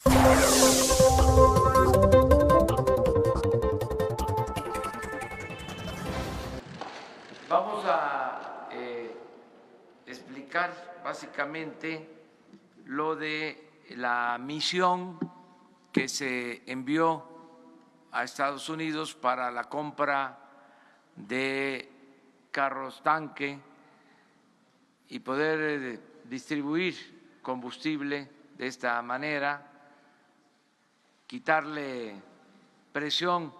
Vamos a explicar básicamente lo de la misión que se envió a Estados Unidos para la compra de carros tanque y poder distribuir combustible de esta manera, quitarle presión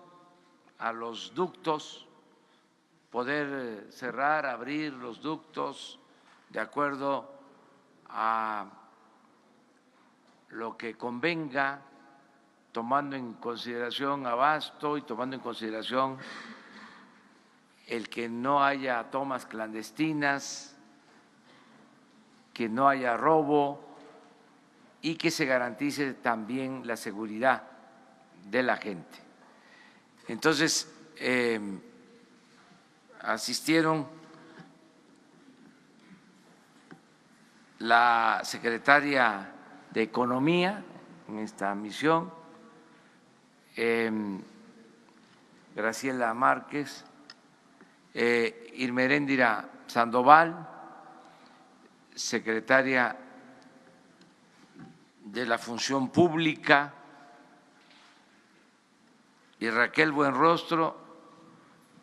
a los ductos, poder cerrar, abrir los ductos de acuerdo a lo que convenga, tomando en consideración abasto y tomando en consideración el que no haya tomas clandestinas, que no haya robo y que se garantice también la seguridad de la gente. Entonces, asistieron la secretaria de Economía en esta misión, Graciela Márquez, Irmeréndira Sandoval, secretaria de la Función Pública, y Raquel Buenrostro,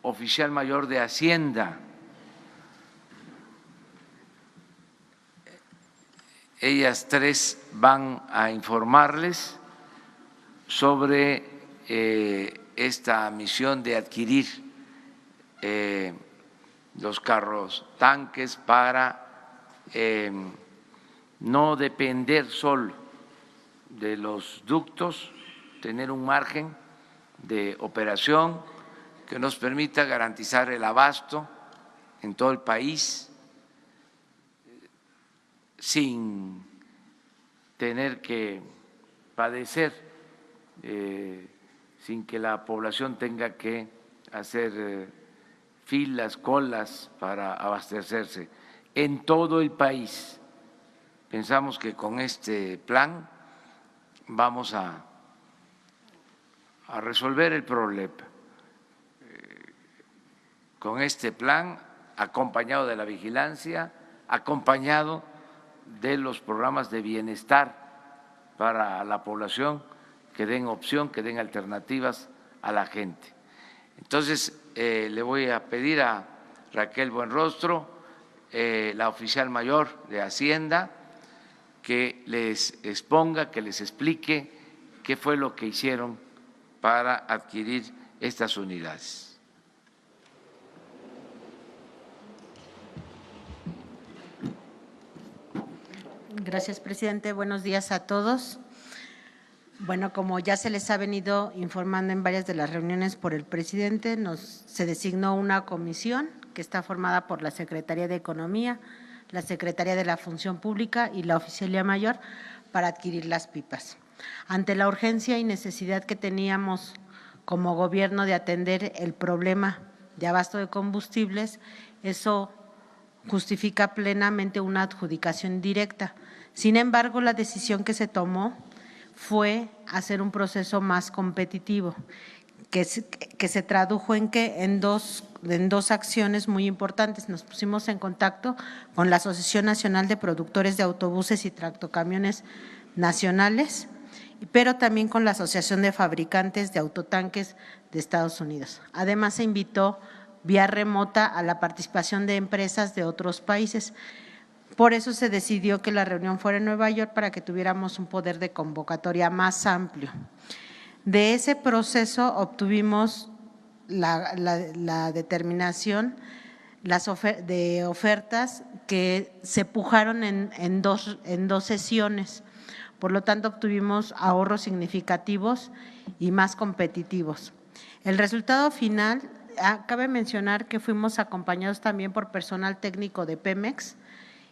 oficial mayor de Hacienda. Ellas tres van a informarles sobre esta misión de adquirir los carros tanques para no depender solo de los ductos, tener un margen de operación que nos permita garantizar el abasto en todo el país sin tener que padecer, sin que la población tenga que hacer filas, colas para abastecerse en todo el país. Pensamos que con este plan vamos a resolver el problema. Con este plan, acompañado de la vigilancia, acompañado de los programas de bienestar para la población, que den opción, que den alternativas a la gente. Entonces, le voy a pedir a Raquel Buenrostro, la oficial mayor de Hacienda, que les exponga, que les explique qué fue lo que hicieron para adquirir estas unidades. Gracias, presidente. Buenos días a todos. Bueno, como ya se les ha venido informando en varias de las reuniones por el presidente, se designó una comisión que está formada por la Secretaría de Economía, la Secretaría de la Función Pública y la Oficialía Mayor para adquirir las pipas. Ante la urgencia y necesidad que teníamos como gobierno de atender el problema de abasto de combustibles, eso justifica plenamente una adjudicación directa. Sin embargo, la decisión que se tomó fue hacer un proceso más competitivo, que se tradujo en dos acciones muy importantes. Nos pusimos en contacto con la Asociación Nacional de Productores de Autobuses y Tractocamiones Nacionales, pero también con la Asociación de Fabricantes de Autotanques de Estados Unidos. Además, se invitó vía remota a la participación de empresas de otros países. Por eso se decidió que la reunión fuera en Nueva York para que tuviéramos un poder de convocatoria más amplio. De ese proceso obtuvimos la determinación de ofertas que se pujaron en dos sesiones. Por lo tanto, obtuvimos ahorros significativos y más competitivos. El resultado final, cabe mencionar que fuimos acompañados también por personal técnico de Pemex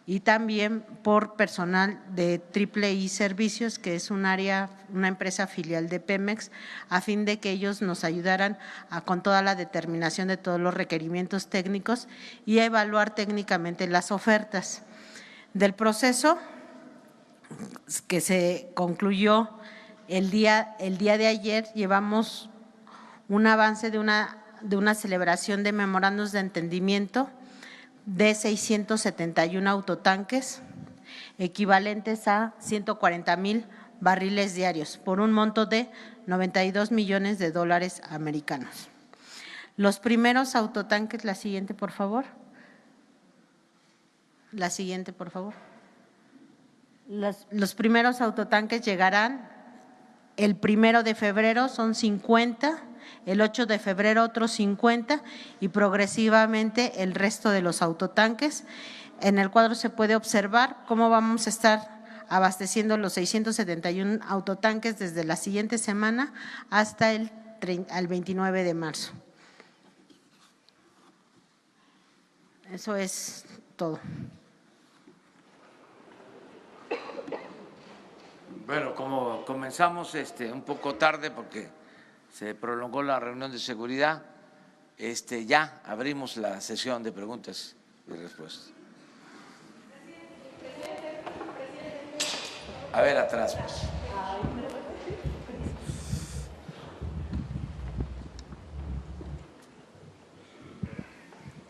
y también por personal de Triple I Servicios, que es una empresa filial de Pemex, a fin de que ellos nos ayudaran con toda la determinación de todos los requerimientos técnicos y a evaluar técnicamente las ofertas. Del proceso que se concluyó el día de ayer, llevamos un avance de una celebración de memorandos de entendimiento de 671 autotanques, equivalentes a 140,000 barriles diarios, por un monto de 92 millones de dólares americanos. Los primeros autotanques, la siguiente, por favor. La siguiente, por favor. Los primeros autotanques llegarán el 1 de febrero, son 50, el 8 de febrero otros 50 y progresivamente el resto de los autotanques. En el cuadro se puede observar cómo vamos a estar abasteciendo los 671 autotanques desde la siguiente semana hasta el 29 de marzo. Eso es todo. Bueno, como comenzamos un poco tarde porque se prolongó la reunión de seguridad, ya abrimos la sesión de preguntas y respuestas. A ver, atrás, pues.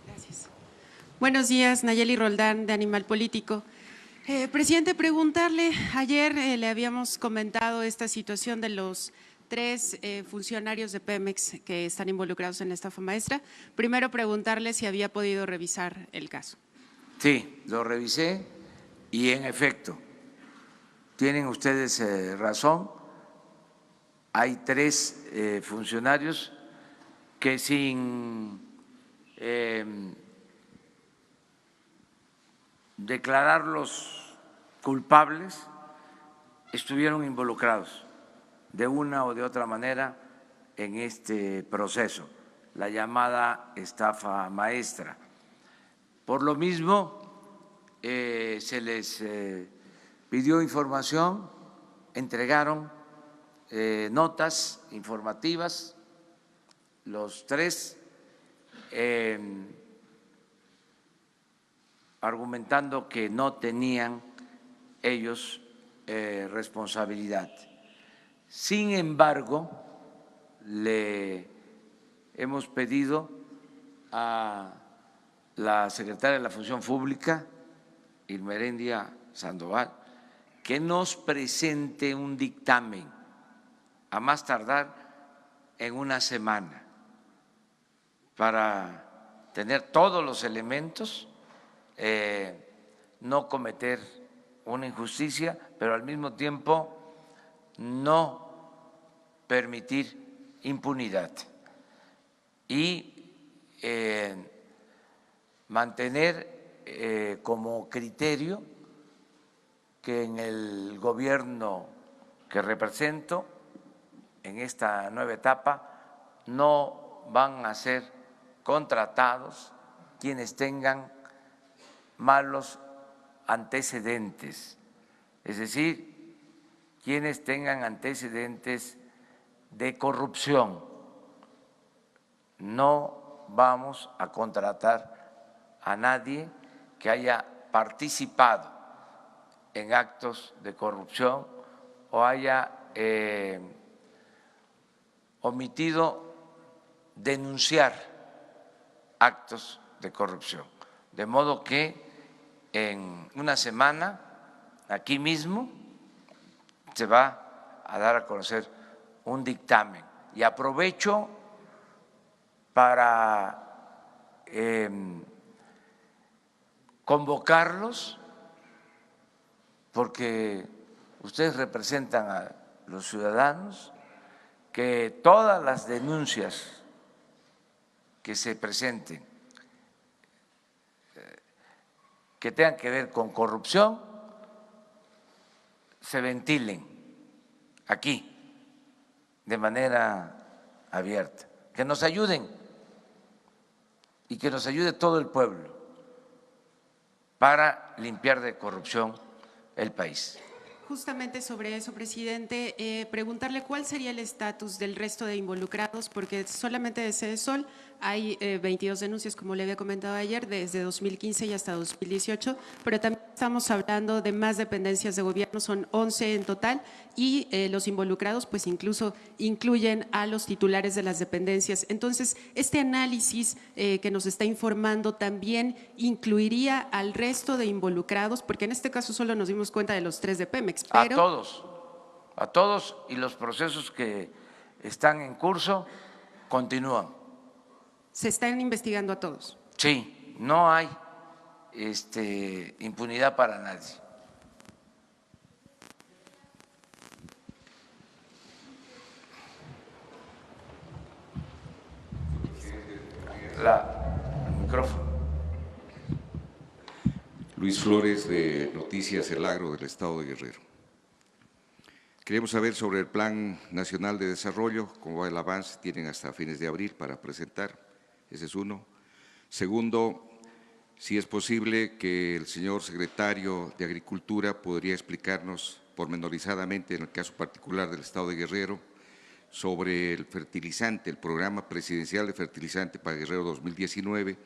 Gracias. Buenos días, Nayeli Roldán, de Animal Político. Presidente, preguntarle, ayer le habíamos comentado esta situación de los 3 funcionarios de Pemex que están involucrados en la estafa maestra. Primero, preguntarle si había podido revisar el caso. Sí, lo revisé y en efecto, tienen ustedes razón, hay 3 funcionarios que sin declararlos culpables estuvieron involucrados de una o de otra manera en este proceso, la llamada estafa maestra. Por lo mismo, se les pidió información, entregaron notas informativas, los 3, argumentando que no tenían ellos responsabilidad. Sin embargo, le hemos pedido a la secretaria de la Función Pública, Irma Herendia Sandoval, que nos presente un dictamen a más tardar en una semana para tener todos los elementos, no cometer una injusticia, pero al mismo tiempo no permitir impunidad y mantener como criterio que en el gobierno que represento en esta nueva etapa no van a ser contratados quienes tengan malos antecedentes, es decir, quienes tengan antecedentes de corrupción. No vamos a contratar a nadie que haya participado en actos de corrupción o haya omitido denunciar actos de corrupción. De modo que en una semana, aquí mismo, se va a dar a conocer un dictamen. Y aprovecho para convocarlos, porque ustedes representan a los ciudadanos, que todas las denuncias que se presenten que tengan que ver con corrupción se ventilen aquí de manera abierta, que nos ayuden y que nos ayude todo el pueblo para limpiar de corrupción el país. Justamente sobre eso, presidente, preguntarle cuál sería el estatus del resto de involucrados, porque solamente de Sede Sol hay 22 denuncias, como le había comentado ayer, desde 2015 y hasta 2018, pero también estamos hablando de más dependencias de gobierno, son 11 en total, y los involucrados pues incluso incluyen a los titulares de las dependencias. Entonces, este análisis que nos está informando también incluiría al resto de involucrados, porque en este caso solo nos dimos cuenta de los 3 de Pemex, pero… A todos, y los procesos que están en curso continúan. Se están investigando a todos. Sí, no hay impunidad para nadie. El micrófono. Luis Flores, de Noticias El Agro del Estado de Guerrero. Queremos saber sobre el Plan Nacional de Desarrollo, cómo va el avance, tienen hasta fines de abril para presentar, ese es uno. Segundo, si es posible que el señor secretario de Agricultura podría explicarnos pormenorizadamente, en el caso particular del Estado de Guerrero, sobre el fertilizante, el programa presidencial de fertilizante para Guerrero 2019,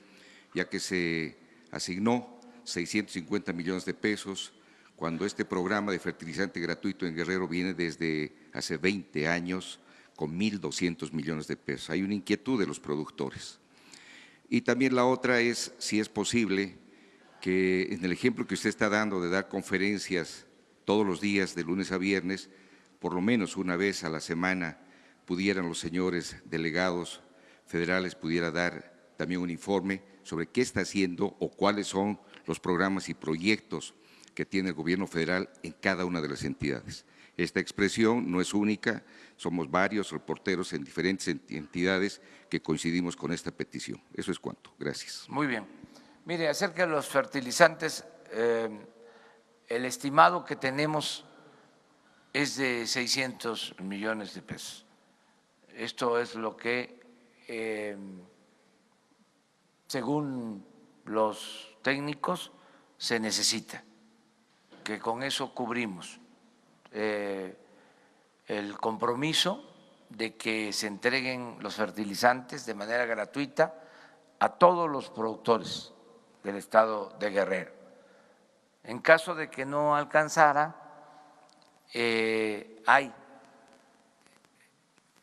ya que se asignó 650 millones de pesos, cuando este programa de fertilizante gratuito en Guerrero viene desde hace 20 años con 1.200 millones de pesos. Hay una inquietud de los productores. Y también la otra es si es posible que en el ejemplo que usted está dando de dar conferencias todos los días, de lunes a viernes, por lo menos una vez a la semana, pudieran los señores delegados federales pudiera dar también un informe sobre qué está haciendo o cuáles son los programas y proyectos que tiene el gobierno federal en cada una de las entidades. Esta expresión no es única, somos varios reporteros en diferentes entidades que coincidimos con esta petición. Eso es cuanto. Gracias. Muy bien. Mire, acerca de los fertilizantes, el estimado que tenemos es de 600 millones de pesos. Esto es lo que, según los técnicos, se necesita, que con eso cubrimos el compromiso de que se entreguen los fertilizantes de manera gratuita a todos los productores del estado de Guerrero. En caso de que no alcanzara, hay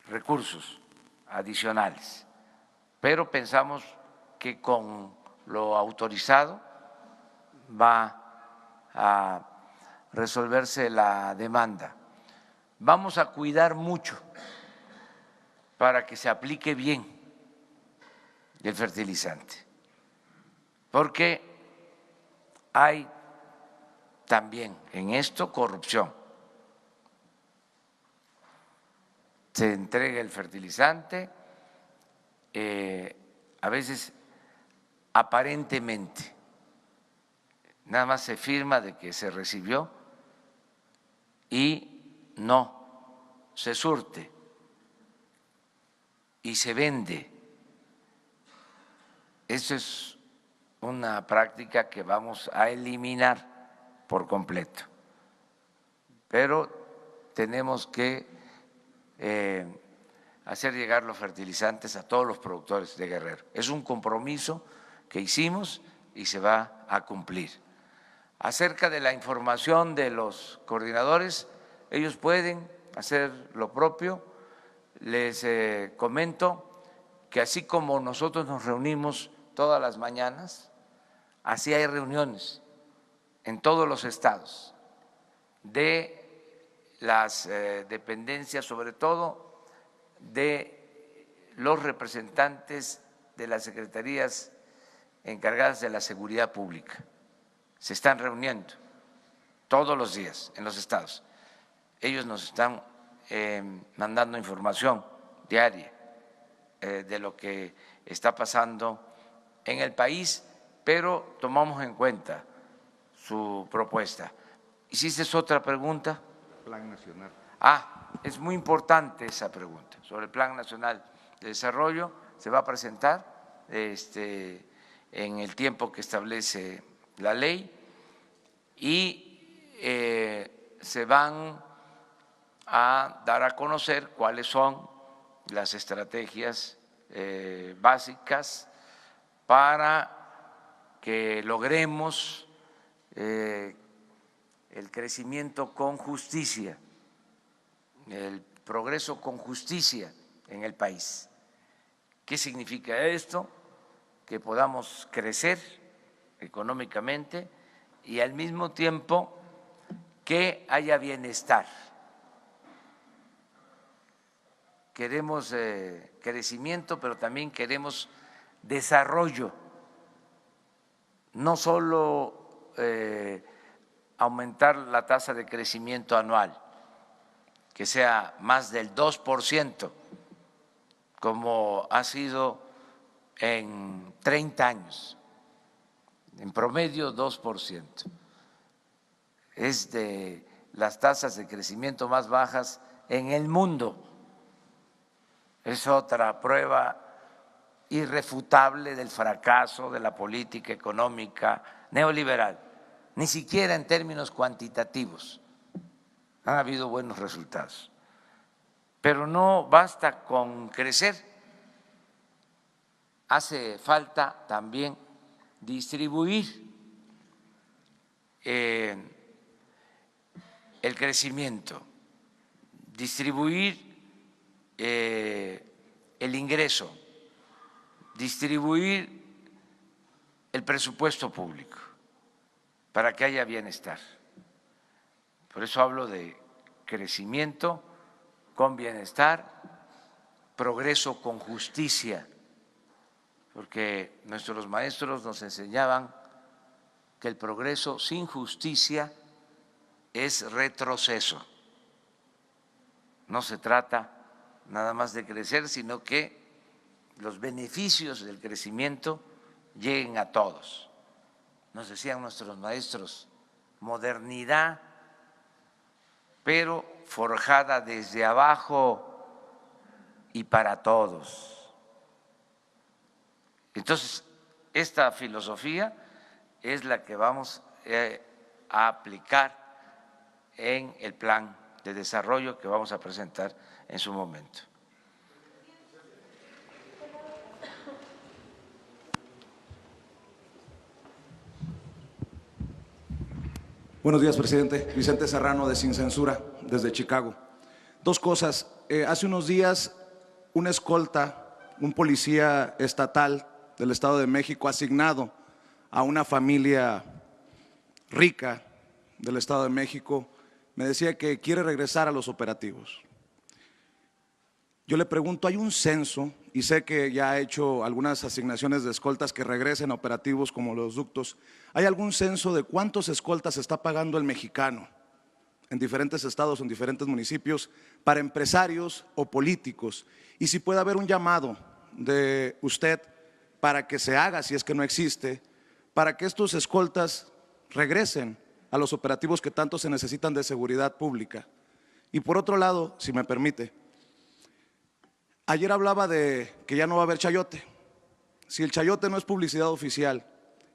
recursos adicionales, pero pensamos que con lo autorizado va a resolverse la demanda. Vamos a cuidar mucho para que se aplique bien el fertilizante, porque hay también en esto corrupción. Se entrega el fertilizante, a veces aparentemente, nada más se firma de que se recibió y no se surte y se vende. Eso es una práctica que vamos a eliminar por completo, pero tenemos que hacer llegar los fertilizantes a todos los productores de Guerrero. Es un compromiso que hicimos y se va a cumplir. Acerca de la información de los coordinadores, ellos pueden hacer lo propio. Les comento que así como nosotros nos reunimos todas las mañanas, así hay reuniones en todos los estados de las dependencias, sobre todo de los representantes de las secretarías encargadas de la seguridad pública. Se están reuniendo todos los días en los estados. Ellos nos están mandando información diaria de lo que está pasando en el país, pero tomamos en cuenta su propuesta. ¿Hiciste otra pregunta? Plan nacional. Es muy importante esa pregunta sobre el Plan Nacional de Desarrollo. Se va a presentar en el tiempo que establece la ley y se van a dar a conocer cuáles son las estrategias básicas para que logremos el crecimiento con justicia, el progreso con justicia en el país. ¿Qué significa esto? Que podamos crecer económicamente y al mismo tiempo que haya bienestar. Queremos crecimiento, pero también queremos desarrollo, no solo aumentar la tasa de crecimiento anual, que sea más del 2%, como ha sido en 30 años, en promedio 2%. Es de las tasas de crecimiento más bajas en el mundo. Es otra prueba irrefutable del fracaso de la política económica neoliberal. Ni siquiera en términos cuantitativos han habido buenos resultados. Pero no basta con crecer, hace falta también distribuir el crecimiento, distribuir el ingreso, distribuir el presupuesto público para que haya bienestar. Por eso hablo de crecimiento con bienestar, progreso con justicia, porque nuestros maestros nos enseñaban que el progreso sin justicia es retroceso. No se trata nada más de crecer, sino que los beneficios del crecimiento lleguen a todos. Nos decían nuestros maestros, modernidad, pero forjada desde abajo y para todos. Entonces, esta filosofía es la que vamos a aplicar en el plan de desarrollo que vamos a presentar en su momento. Buenos días, presidente. Vicente Serrano, de Sin Censura, desde Chicago. Dos cosas. Hace unos días, una escolta, un policía estatal del Estado de México asignado a una familia rica del Estado de México, me decía que quiere regresar a los operativos. Yo le pregunto, ¿hay un censo? Y sé que ya ha hecho algunas asignaciones de escoltas que regresen a operativos como los ductos. ¿Hay algún censo de cuántos escoltas está pagando el mexicano en diferentes estados, en diferentes municipios, para empresarios o políticos? Y si puede haber un llamado de usted para que se haga, si es que no existe, para que estos escoltas regresen a los operativos que tanto se necesitan de seguridad pública. Y por otro lado, si me permite, ayer hablaba de que ya no va a haber chayote. Si el chayote no es publicidad oficial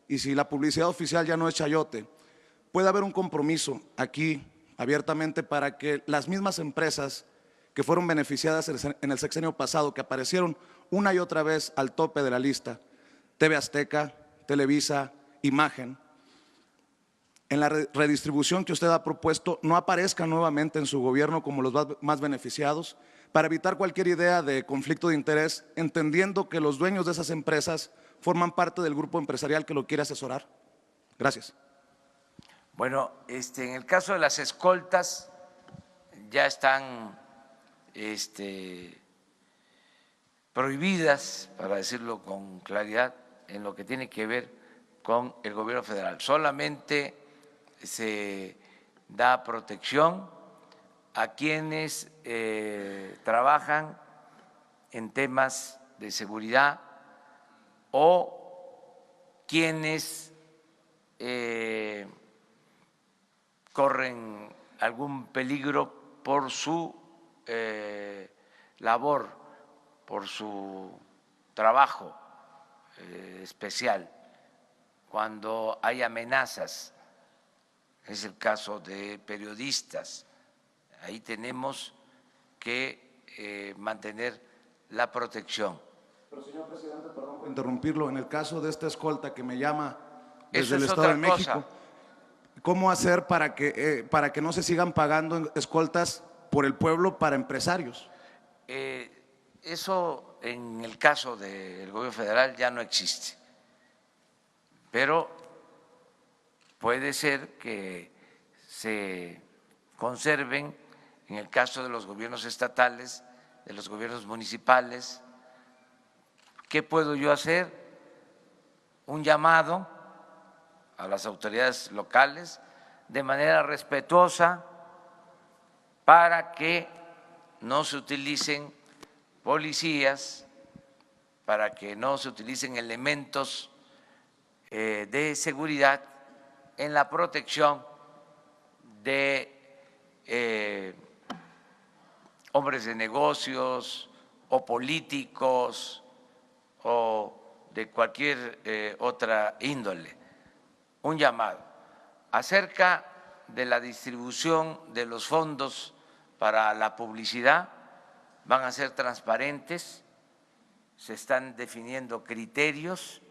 y si la publicidad oficial ya no es chayote, puede haber un compromiso aquí abiertamente para que las mismas empresas que fueron beneficiadas en el sexenio pasado, que aparecieron una y otra vez al tope de la lista, TV Azteca, Televisa, Imagen, en la redistribución que usted ha propuesto no aparezcan nuevamente en su gobierno como los más beneficiados, para evitar cualquier idea de conflicto de interés, entendiendo que los dueños de esas empresas forman parte del grupo empresarial que lo quiere asesorar. Gracias. Bueno, en el caso de las escoltas ya están prohibidas, para decirlo con claridad, en lo que tiene que ver con el gobierno federal. Solamente se da protección a quienes trabajan en temas de seguridad o quienes corren algún peligro por su labor, por su trabajo especial, cuando hay amenazas es el caso de periodistas. Ahí tenemos que mantener la protección. Pero, señor presidente, perdón por interrumpirlo, en el caso de esta escolta que me llama Eso desde el es Estado de otra México, cosa. ¿cómo hacer para que no se sigan pagando escoltas por el pueblo para empresarios? Eso en el caso del gobierno federal ya no existe, pero puede ser que se conserven en el caso de los gobiernos estatales, de los gobiernos municipales. ¿Qué puedo yo hacer? Un llamado a las autoridades locales de manera respetuosa para que no se utilicen policías, para que no se utilicen elementos de seguridad en la protección de hombres de negocios o políticos o de cualquier otra índole. Un llamado acerca de la distribución de los fondos para la publicidad. Van a ser transparentes, se están definiendo criterios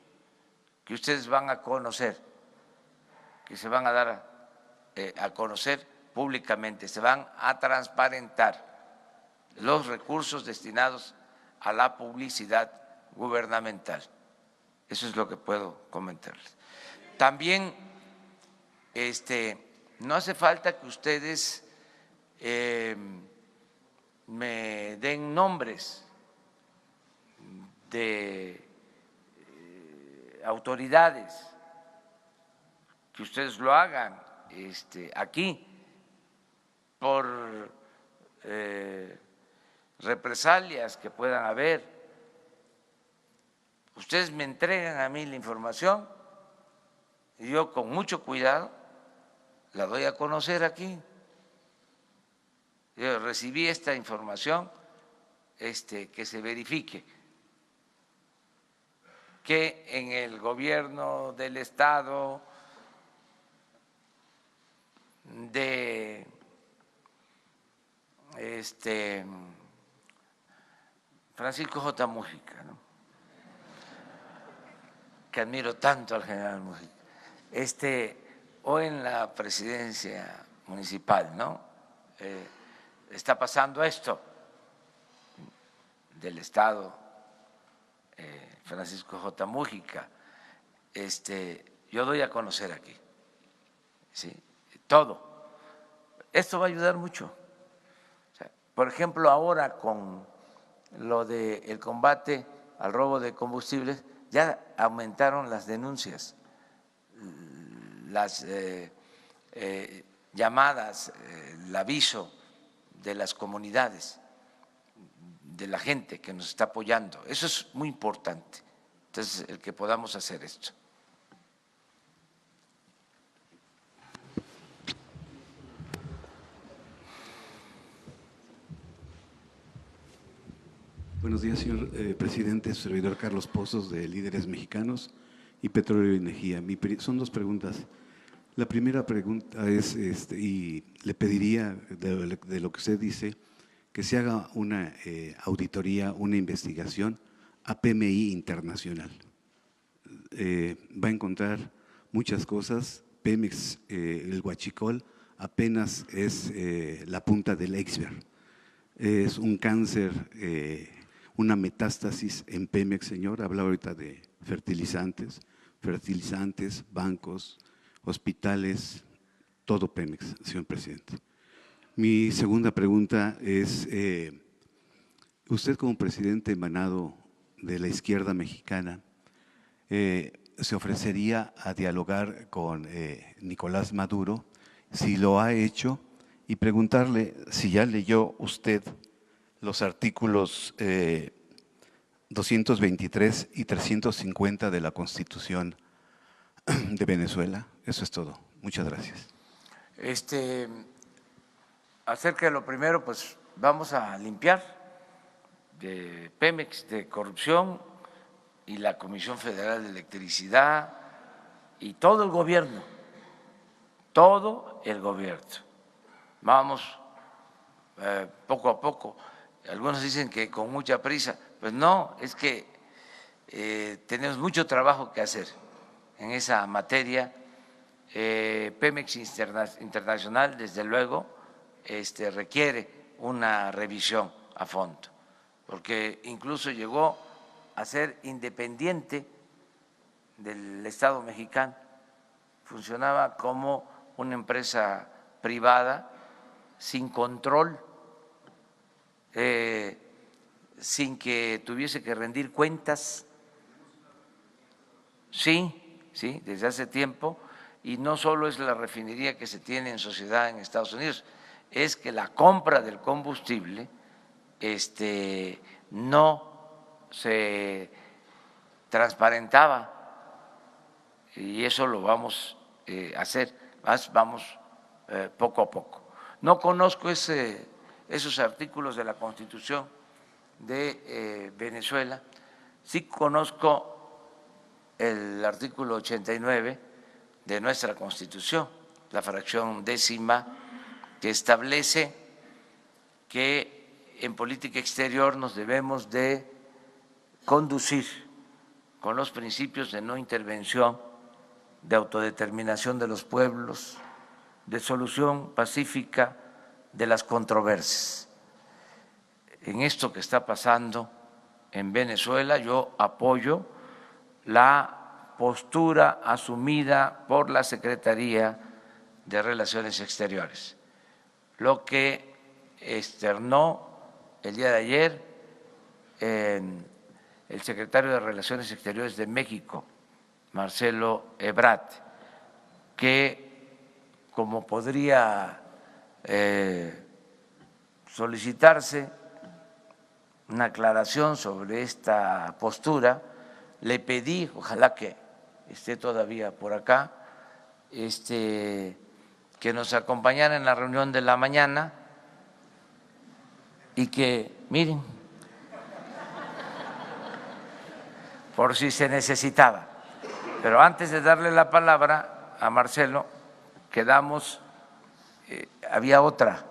que ustedes van a conocer, que se van a dar a conocer públicamente, se van a transparentar los recursos destinados a la publicidad gubernamental. Eso es lo que puedo comentarles. También no hace falta que ustedes me den nombres de autoridades, que ustedes lo hagan aquí por represalias que puedan haber. Ustedes me entregan a mí la información y yo con mucho cuidado la doy a conocer aquí. Yo recibí esta información, que se verifique que en el gobierno del estado de Francisco J. Múgica, ¿no?, que admiro tanto al general Múgica, o en la presidencia municipal, ¿no? Está pasando esto del estado Francisco J. Múgica, yo doy a conocer aquí, ¿sí?, todo. Esto va a ayudar mucho. O sea, por ejemplo, ahora con lo del combate al robo de combustibles, ya aumentaron las denuncias, las llamadas, el aviso de las comunidades, de la gente que nos está apoyando. Eso es muy importante. Entonces, el que podamos hacer esto. Buenos días, señor presidente. Su servidor Carlos Pozos, de Líderes Mexicanos y Petróleo y Energía. Son dos preguntas. La primera pregunta es, y le pediría de lo que usted dice, que se haga una auditoría, una investigación a PMI Internacional. Va a encontrar muchas cosas. Pemex, el huachicol, apenas es la punta del iceberg. Es un cáncer, una metástasis en Pemex, señor. Hablaba ahorita de fertilizantes, bancos, hospitales, todo Pemex, señor presidente. Mi segunda pregunta es, usted como presidente emanado de la izquierda mexicana, ¿se ofrecería a dialogar con Nicolás Maduro? Si lo ha hecho, y preguntarle si ya leyó usted los artículos 223 y 350 de la Constitución de Venezuela. Eso es todo. Muchas gracias. Acerca de lo primero, pues vamos a limpiar de Pemex de corrupción, y la Comisión Federal de Electricidad y todo el gobierno todo el gobierno. Vamos poco a poco. Algunos dicen que con mucha prisa. Pues no, es que tenemos mucho trabajo que hacer en esa materia. Pemex Internacional, desde luego, requiere una revisión a fondo, porque incluso llegó a ser independiente del Estado mexicano, funcionaba como una empresa privada sin control, sin que tuviese que rendir cuentas. Sí, desde hace tiempo, y no solo es la refinería que se tiene en sociedad en Estados Unidos, es que la compra del combustible no se transparentaba, y eso lo vamos a hacer, vamos poco a poco. No conozco esos artículos de la Constitución de Venezuela, sí conozco el artículo 89 de nuestra Constitución, la fracción 10ª, que establece que en política exterior nos debemos de conducir con los principios de no intervención, de autodeterminación de los pueblos, de solución pacífica de las controversias. En esto que está pasando en Venezuela, yo apoyo la postura asumida por la Secretaría de Relaciones Exteriores, lo que externó el día de ayer el secretario de Relaciones Exteriores de México, Marcelo Ebrard, que como podría solicitarse una aclaración sobre esta postura, le pedí, ojalá que esté todavía por acá, que nos acompañara en la reunión de la mañana y que, miren, por si se necesitaba. Pero antes de darle la palabra a Marcelo, quedamos, había otra.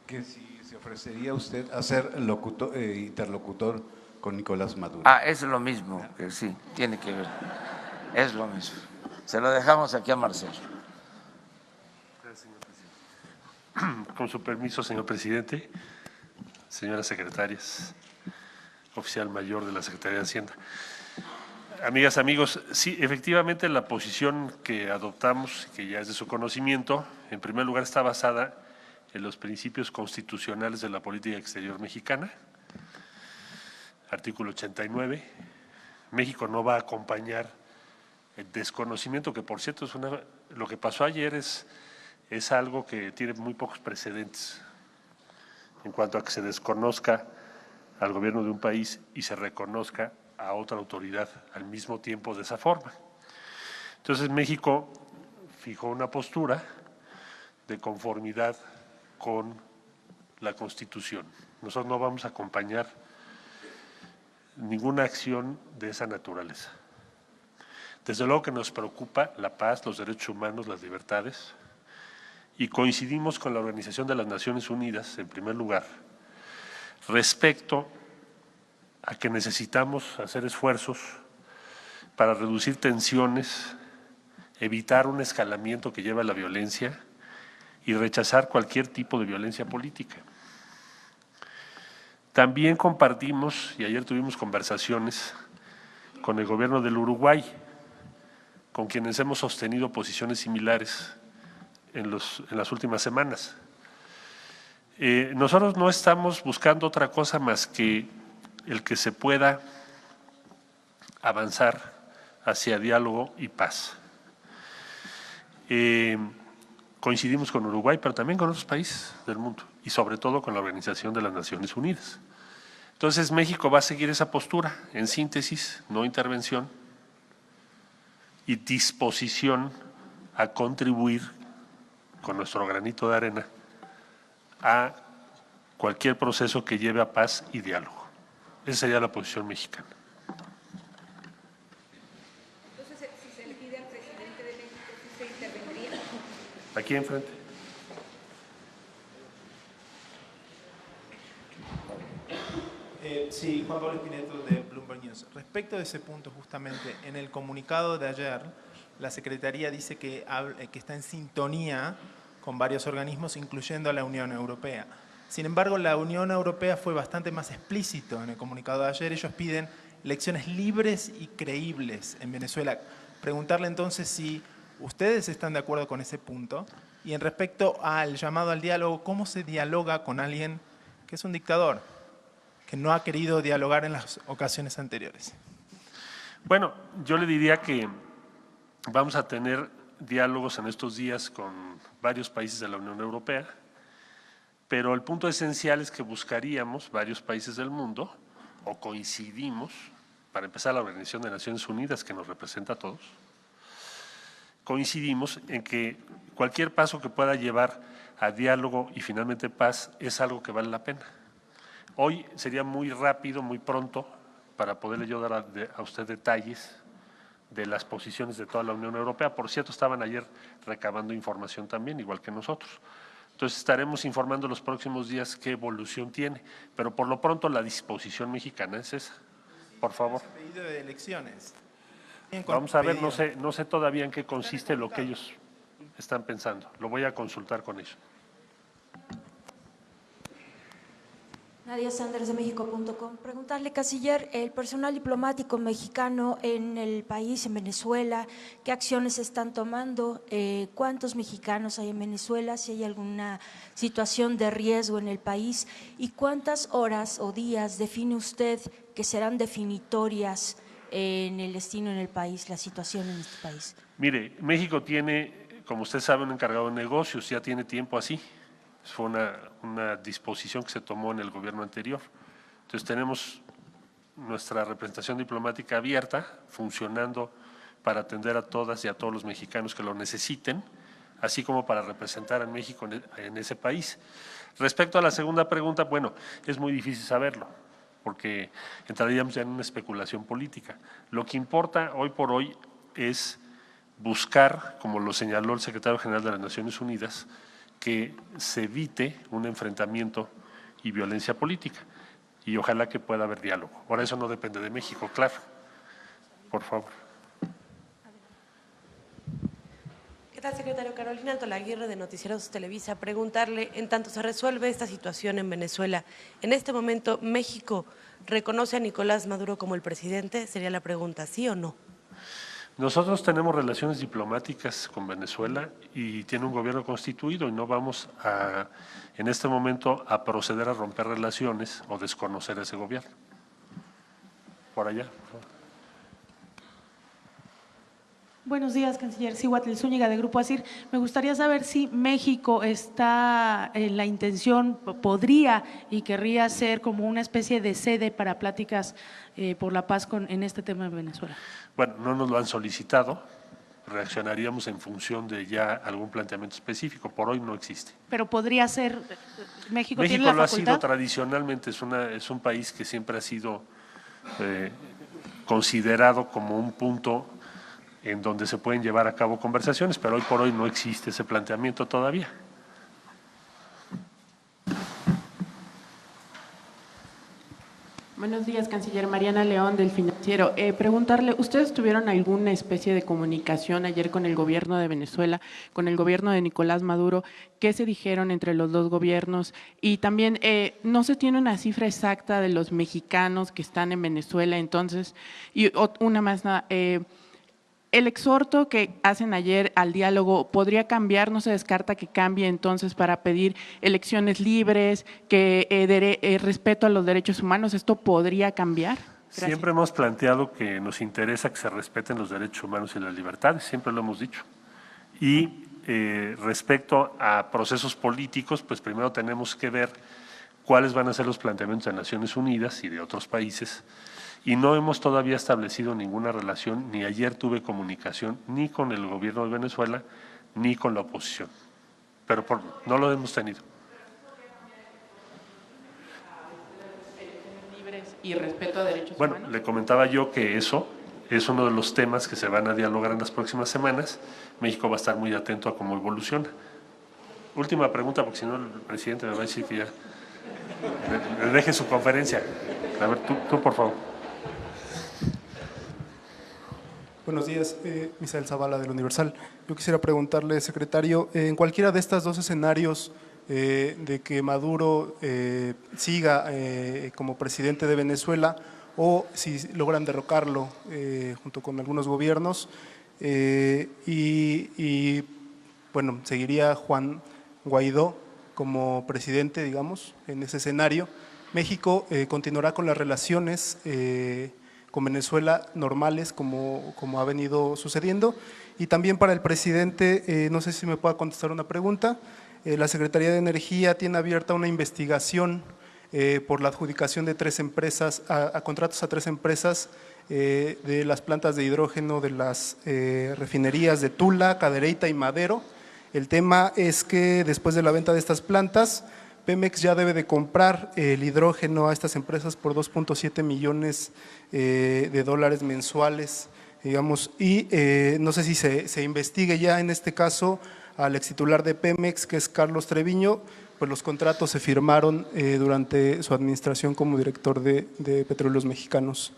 Que si se ofrecería usted a ser interlocutor con Nicolás Maduro. Es lo mismo, que sí, tiene que ver, es lo mismo. Se lo dejamos aquí a Marcelo. Gracias, señor presidente. Con su permiso, señor presidente, señoras secretarias, oficial mayor de la Secretaría de Hacienda. Amigas, amigos, sí, efectivamente la posición que adoptamos, que ya es de su conocimiento, en primer lugar está basada en los principios constitucionales de la política exterior mexicana. Artículo 89. México no va a acompañar el desconocimiento, que por cierto lo que pasó ayer es algo que tiene muy pocos precedentes en cuanto a que se desconozca al gobierno de un país y se reconozca a otra autoridad al mismo tiempo de esa forma. Entonces México fijó una postura de conformidad con la Constitución. Nosotros no vamos a acompañar ninguna acción de esa naturaleza. Desde luego que nos preocupa la paz, los derechos humanos, las libertades, y coincidimos con la Organización de las Naciones Unidas, en primer lugar, respecto a que necesitamos hacer esfuerzos para reducir tensiones, evitar un escalamiento que lleva a la violencia y rechazar cualquier tipo de violencia política. También compartimos, y ayer tuvimos conversaciones con el gobierno del Uruguay, con quienes hemos sostenido posiciones similares en las últimas semanas. Nosotros no estamos buscando otra cosa más que el que se pueda avanzar hacia diálogo y paz. Coincidimos con Uruguay, pero también con otros países del mundo y sobre todo con la Organización de las Naciones Unidas. Entonces México va a seguir esa postura, en síntesis, no intervención y disposición a contribuir con nuestro granito de arena a cualquier proceso que lleve a paz y diálogo. Esa sería la posición mexicana. Entonces, si se le pide al presidente de México, ¿sí se intervendría? Aquí enfrente. Sí, Juan Pablo Espineto de Bloomberg News. Respecto de ese punto, justamente, en el comunicado de ayer, la Secretaría dice que está en sintonía con varios organismos, incluyendo a la Unión Europea. Sin embargo, la Unión Europea fue bastante más explícito en el comunicado de ayer. Ellos piden elecciones libres y creíbles en Venezuela. Preguntarle entonces si ustedes están de acuerdo con ese punto. Y en respecto al llamado al diálogo, ¿cómo se dialoga con alguien que es un dictador, que no ha querido dialogar en las ocasiones anteriores? Bueno, yo le diría que vamos a tener diálogos en estos días con varios países de la Unión Europea, pero el punto esencial es que buscaríamos varios países del mundo, o coincidimos, para empezar la Organización de Naciones Unidas, que nos representa a todos, coincidimos en que cualquier paso que pueda llevar a diálogo y finalmente paz es algo que vale la pena. Hoy sería muy rápido, muy pronto, para poderle yo dar a usted detalles de las posiciones de toda la Unión Europea. Por cierto, estaban ayer recabando información también, igual que nosotros. Entonces estaremos informando los próximos días qué evolución tiene, pero por lo pronto la disposición mexicana es esa. Por favor. Pedido de elecciones. Vamos a ver, no sé todavía en qué consiste lo que ellos están pensando. Lo voy a consultar con ellos. Nadia Sanders de México.com. Preguntarle, canciller, el personal diplomático mexicano en el país, en Venezuela, ¿qué acciones están tomando? ¿Cuántos mexicanos hay en Venezuela? Si hay alguna situación de riesgo en el país. ¿Y cuántas horas o días define usted que serán definitorias en el destino en el país, la situación en este país? Mire, México tiene, como usted sabe, un encargado de negocios, ya tiene tiempo así. Fue una disposición que se tomó en el gobierno anterior. Entonces tenemos nuestra representación diplomática abierta, funcionando para atender a todas y a todos los mexicanos que lo necesiten, así como para representar a México en ese país. Respecto a la segunda pregunta, bueno, es muy difícil saberlo, porque entraríamos ya en una especulación política. Lo que importa hoy por hoy es buscar, como lo señaló el secretario general de las Naciones Unidas, que se evite un enfrentamiento y violencia política, y ojalá que pueda haber diálogo. Ahora, eso no depende de México, claro. Por favor. ¿Qué tal, secretario? Carolina Altolaguirre, de Noticieros Televisa. Preguntarle, en tanto se resuelve esta situación en Venezuela, ¿en este momento México reconoce a Nicolás Maduro como el presidente? Sería la pregunta, ¿sí o no? Nosotros tenemos relaciones diplomáticas con Venezuela y tiene un gobierno constituido y no vamos en este momento a proceder a romper relaciones o desconocer ese gobierno. Por allá, por favor. Buenos días, canciller. Cihuatl Zúñiga, de Grupo ASIR. Me gustaría saber si México está en la intención, podría y querría ser como una especie de sede para pláticas por la paz en este tema de Venezuela. Bueno, no nos lo han solicitado, reaccionaríamos en función de ya algún planteamiento específico, por hoy no existe. Pero podría ser, México tiene la lo facultad. ha sido tradicionalmente, es un país que siempre ha sido considerado como un punto en donde se pueden llevar a cabo conversaciones, pero hoy por hoy no existe ese planteamiento todavía. Buenos días, canciller. Mariana León, del Financiero. Preguntarle, ¿ustedes tuvieron alguna especie de comunicación ayer con el gobierno de Venezuela, con el gobierno de Nicolás Maduro? ¿Qué se dijeron entre los dos gobiernos? Y también, no se tiene una cifra exacta de los mexicanos que están en Venezuela, entonces, y una más nada, el exhorto que hacen ayer al diálogo, ¿podría cambiar? ¿No se descarta que cambie entonces para pedir elecciones libres, que respeto a los derechos humanos? ¿Esto podría cambiar? Gracias. Siempre hemos planteado que nos interesa que se respeten los derechos humanos y las libertades, siempre lo hemos dicho. Y respecto a procesos políticos, pues primero tenemos que ver cuáles van a ser los planteamientos de Naciones Unidas y de otros países. Y no hemos todavía establecido ninguna relación, ni ayer tuve comunicación ni con el gobierno de Venezuela, ni con la oposición. Pero no lo hemos tenido. Libres y respeto a derechos humanos. Bueno, le comentaba yo que eso es uno de los temas que se van a dialogar en las próximas semanas. México va a estar muy atento a cómo evoluciona. última pregunta, porque si no el presidente me va a decir que ya le deje su conferencia. A ver, tú por favor. Buenos días, Misael Zavala del Universal. Yo quisiera preguntarle, secretario, en cualquiera de estos dos escenarios de que Maduro siga como presidente de Venezuela o si logran derrocarlo junto con algunos gobiernos bueno, seguiría Juan Guaidó como presidente, digamos, en ese escenario. México continuará con las relaciones con Venezuela normales como ha venido sucediendo. Y también para el presidente, no sé si me pueda contestar una pregunta, la Secretaría de Energía tiene abierta una investigación por la adjudicación de 3 empresas, a contratos a 3 empresas de las plantas de hidrógeno de las refinerías de Tula, Cadereyta y Madero. El tema es que después de la venta de estas plantas, Pemex ya debe de comprar el hidrógeno a estas empresas por 2.7 millones de dólares mensuales, digamos, y no sé si se investigue ya en este caso al extitular de Pemex, que es Carlos Treviño, pues los contratos se firmaron durante su administración como director de Petróleos Mexicanos,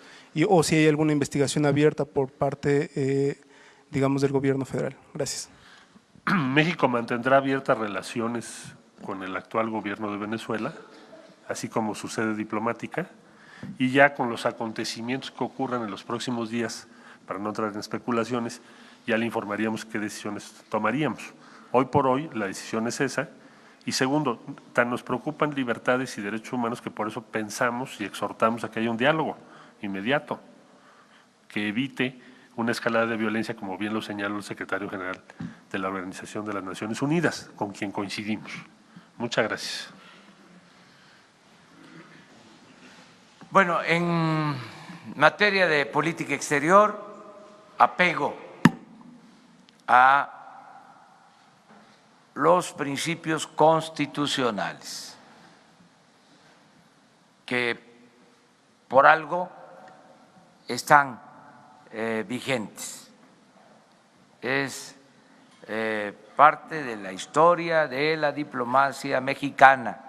o si hay alguna investigación abierta por parte, digamos, del gobierno federal. Gracias. México mantendrá abiertas relaciones con el actual gobierno de Venezuela, así como su sede diplomática, y ya con los acontecimientos que ocurran en los próximos días, para no entrar en especulaciones, ya le informaríamos qué decisiones tomaríamos. Hoy por hoy la decisión es esa, y segundo, tan nos preocupan libertades y derechos humanos que por eso pensamos y exhortamos a que haya un diálogo inmediato, que evite una escalada de violencia, como bien lo señaló el secretario general de la Organización de las Naciones Unidas, con quien coincidimos. Muchas gracias. Bueno, en materia de política exterior, apego a los principios constitucionales, que por algo están vigentes. Es parte de la historia de la diplomacia mexicana,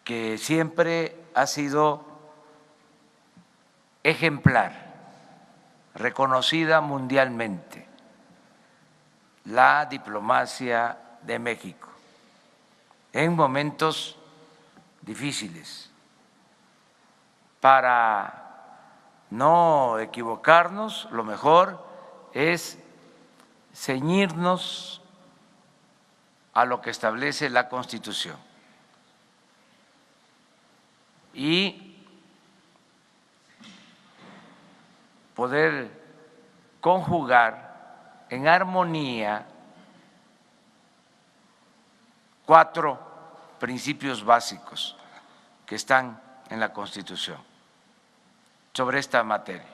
que siempre ha sido ejemplar, reconocida mundialmente, la diplomacia de México en momentos difíciles. Para no equivocarnos, lo mejor es ceñirnos a lo que establece la Constitución y poder conjugar en armonía 4 principios básicos que están en la Constitución sobre esta materia.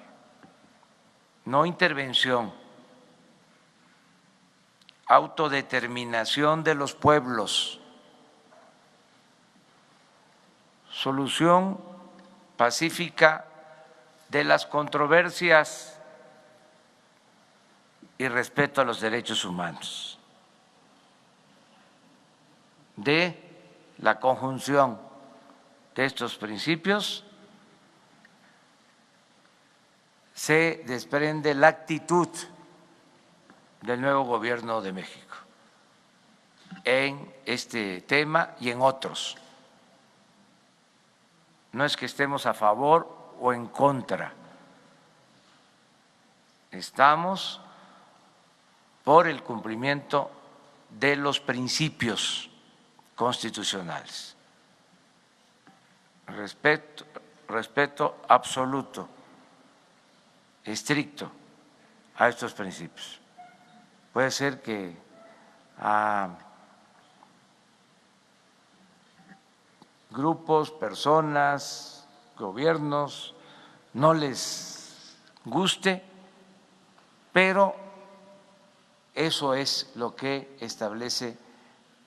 No intervención, autodeterminación de los pueblos, solución pacífica de las controversias y respeto a los derechos humanos. De la conjunción de estos principios se desprende la actitud del nuevo gobierno de México en este tema y en otros. No es que estemos a favor o en contra, estamos por el cumplimiento de los principios constitucionales, respeto absoluto, estricto a estos principios. Puede ser que a grupos, personas, gobiernos no les guste, pero eso es lo que establece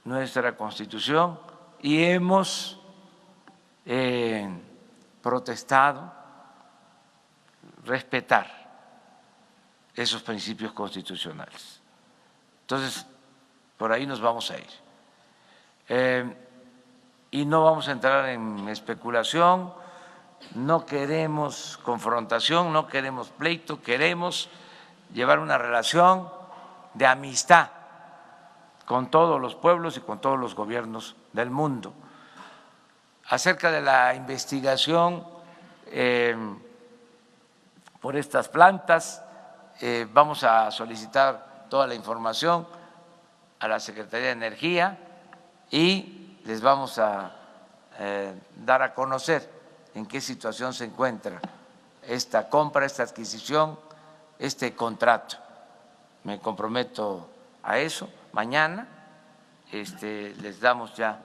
nuestra Constitución y hemos protestado respetar esos principios constitucionales. Entonces, por ahí nos vamos a ir. Y no vamos a entrar en especulación, no queremos confrontación, no queremos pleito, queremos llevar una relación de amistad con todos los pueblos y con todos los gobiernos del mundo. Acerca de la investigación por estas plantas, vamos a solicitar toda la información a la Secretaría de Energía y les vamos a dar a conocer en qué situación se encuentra esta compra, esta adquisición, este contrato. Me comprometo a eso. Mañana les damos ya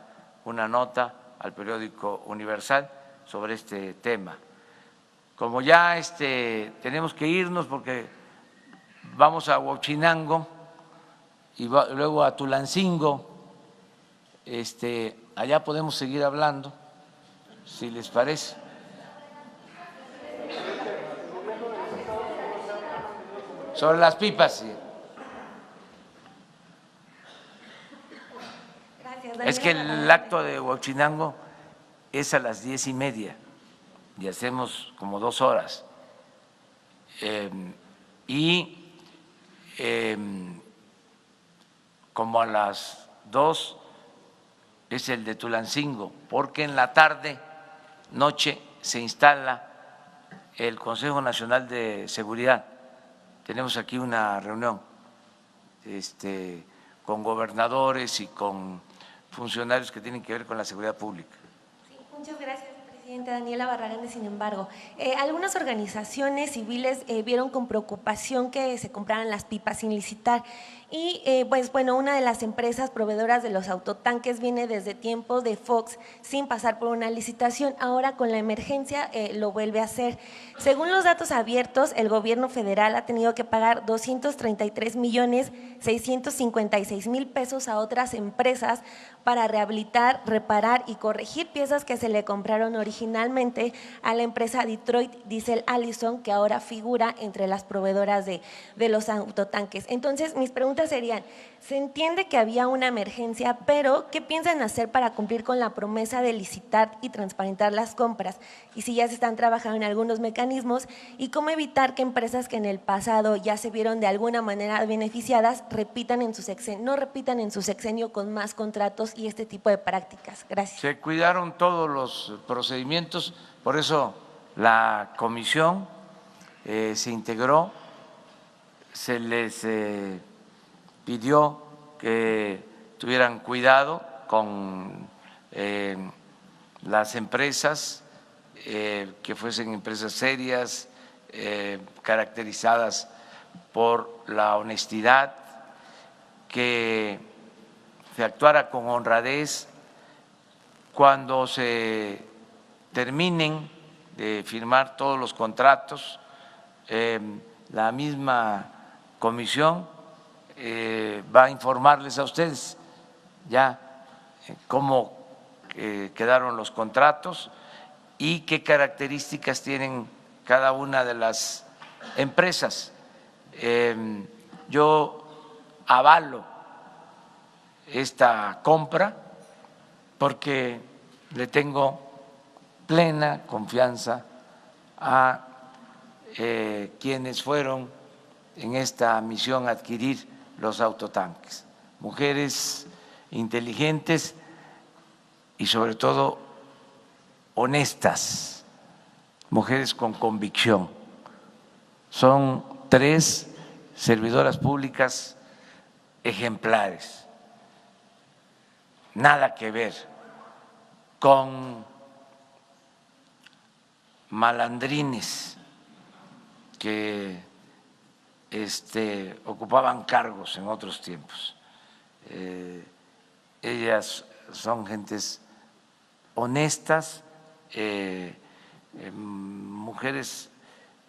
una nota al periódico Universal sobre este tema. Como ya tenemos que irnos porque vamos a Huachinango y luego a Tulancingo, allá podemos seguir hablando, si les parece. Sobre las pipas, sí. Es que el acto de Huachinango es a las 10:30 y hacemos como 2 horas. Como a las 2 es el de Tulancingo, porque en la tarde, noche, se instala el Consejo Nacional de Seguridad. Tenemos aquí una reunión con gobernadores y con funcionarios que tienen que ver con la seguridad pública. Sí, muchas gracias, presidente. Daniela Barragán, de Sin embargo. Algunas organizaciones civiles vieron con preocupación que se compraran las pipas sin licitar. Y pues bueno, una de las empresas proveedoras de los autotanques viene desde tiempos de Fox sin pasar por una licitación. Ahora con la emergencia lo vuelve a hacer. Según los datos abiertos, el gobierno federal ha tenido que pagar 233.656.000 pesos a otras empresas para rehabilitar, reparar y corregir piezas que se le compraron originalmente a la empresa Detroit Diesel Allison, que ahora figura entre las proveedoras de los autotanques. Entonces, mis preguntas serían, se entiende que había una emergencia, pero ¿qué piensan hacer para cumplir con la promesa de licitar y transparentar las compras? Y si ya se están trabajando en algunos mecanismos, y cómo evitar que empresas que en el pasado ya se vieron de alguna manera beneficiadas no repitan en su sexenio con más contratos y este tipo de prácticas. Gracias. Se cuidaron todos los procedimientos, por eso la comisión se integró, se les pidió que tuvieran cuidado con las empresas, que fuesen empresas serias, caracterizadas por la honestidad, que se actuara con honradez. Cuando se terminen de firmar todos los contratos, la misma comisión va a informarles a ustedes ya cómo quedaron los contratos y qué características tienen cada una de las empresas. Yo avalo esta compra porque le tengo plena confianza a quienes fueron en esta misión a adquirir los autotanques, mujeres inteligentes y sobre todo honestas, mujeres con convicción. Son 3 servidoras públicas ejemplares, nada que ver con malandrines que ocupaban cargos en otros tiempos. Ellas son gentes honestas, mujeres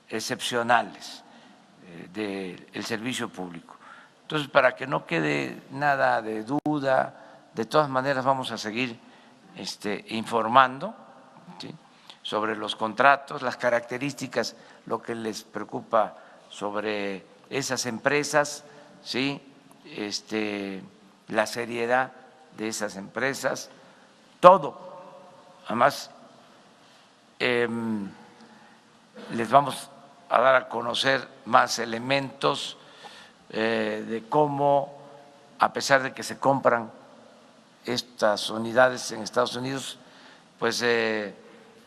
excepcionales del servicio público. Entonces, para que no quede nada de duda, de todas maneras vamos a seguir informando, ¿sí?, sobre los contratos, las características, lo que les preocupa sobre esas empresas, ¿sí?, la seriedad de esas empresas, todo. Además, les vamos a dar a conocer más elementos de cómo, a pesar de que se compran estas unidades en Estados Unidos, pues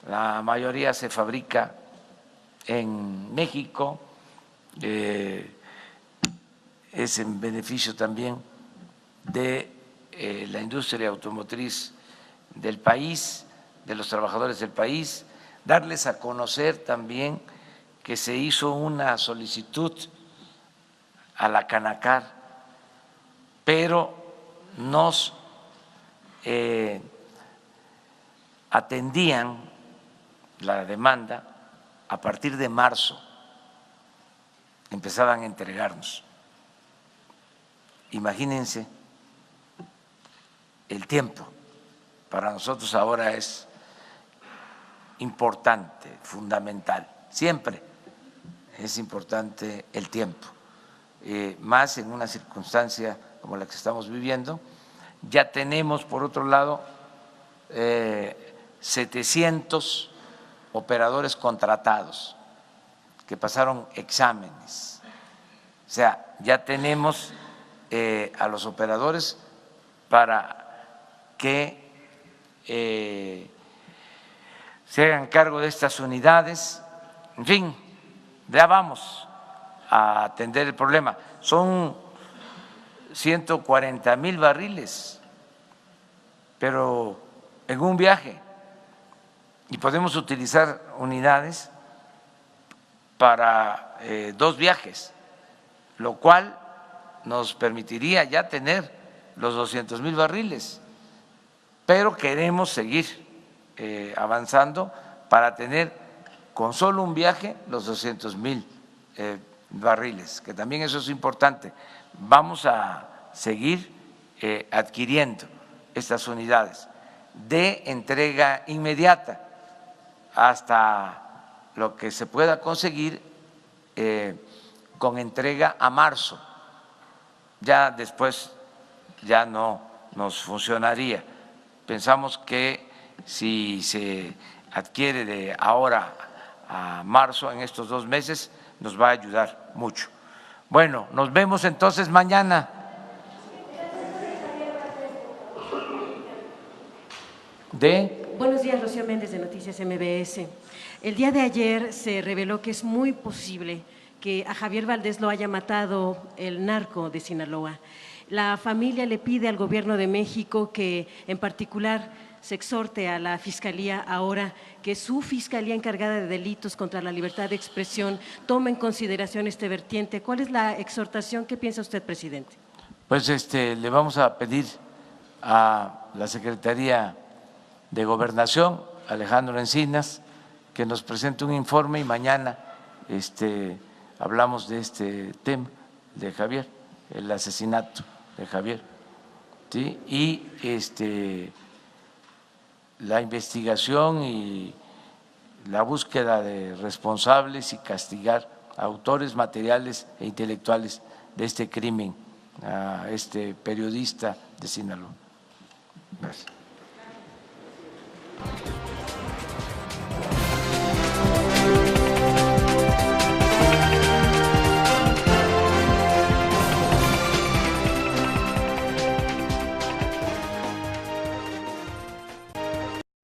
la mayoría se fabrica en México, es en beneficio también de la industria automotriz del país, de los trabajadores del país, darles a conocer también que se hizo una solicitud a la Canacar, pero nos atendían la demanda a partir de marzo, empezaban a entregarnos. Imagínense el tiempo, para nosotros ahora es importante, fundamental, siempre es importante el tiempo, más en una circunstancia como la que estamos viviendo. Ya tenemos, por otro lado, 700 operadores contratados que pasaron exámenes. O sea, ya tenemos a los operadores para que se hagan cargo de estas unidades. En fin, ya vamos a atender el problema. Son 140,000 barriles, pero en un viaje, y podemos utilizar unidades para 2 viajes, lo cual nos permitiría ya tener los 200,000 barriles, pero queremos seguir avanzando para tener con solo un viaje los 200,000 barriles, que también eso es importante. Vamos a seguir adquiriendo estas unidades de entrega inmediata hasta lo que se pueda conseguir con entrega a marzo. Ya después ya no nos funcionaría. Pensamos que si se adquiere de ahora a marzo, en estos 2 meses, nos va a ayudar mucho. Bueno, nos vemos entonces mañana. Buenos días, Rocío Méndez de Noticias MBS. El día de ayer se reveló que es muy posible que a Javier Valdés lo haya matado el narco de Sinaloa. La familia le pide al Gobierno de México que en particular se exhorte a la Fiscalía ahora que su Fiscalía encargada de delitos contra la libertad de expresión tome en consideración este vertiente. ¿Cuál es la exhortación? ¿Qué piensa usted, presidente? Pues le vamos a pedir a la Secretaría de Gobernación, Alejandro Encinas, que nos presente un informe y mañana hablamos de este tema de Javier, el asesinato de Javier, ¿sí? Y la investigación y la búsqueda de responsables y castigar a autores materiales e intelectuales de este crimen, a este periodista de Sinaloa. Gracias.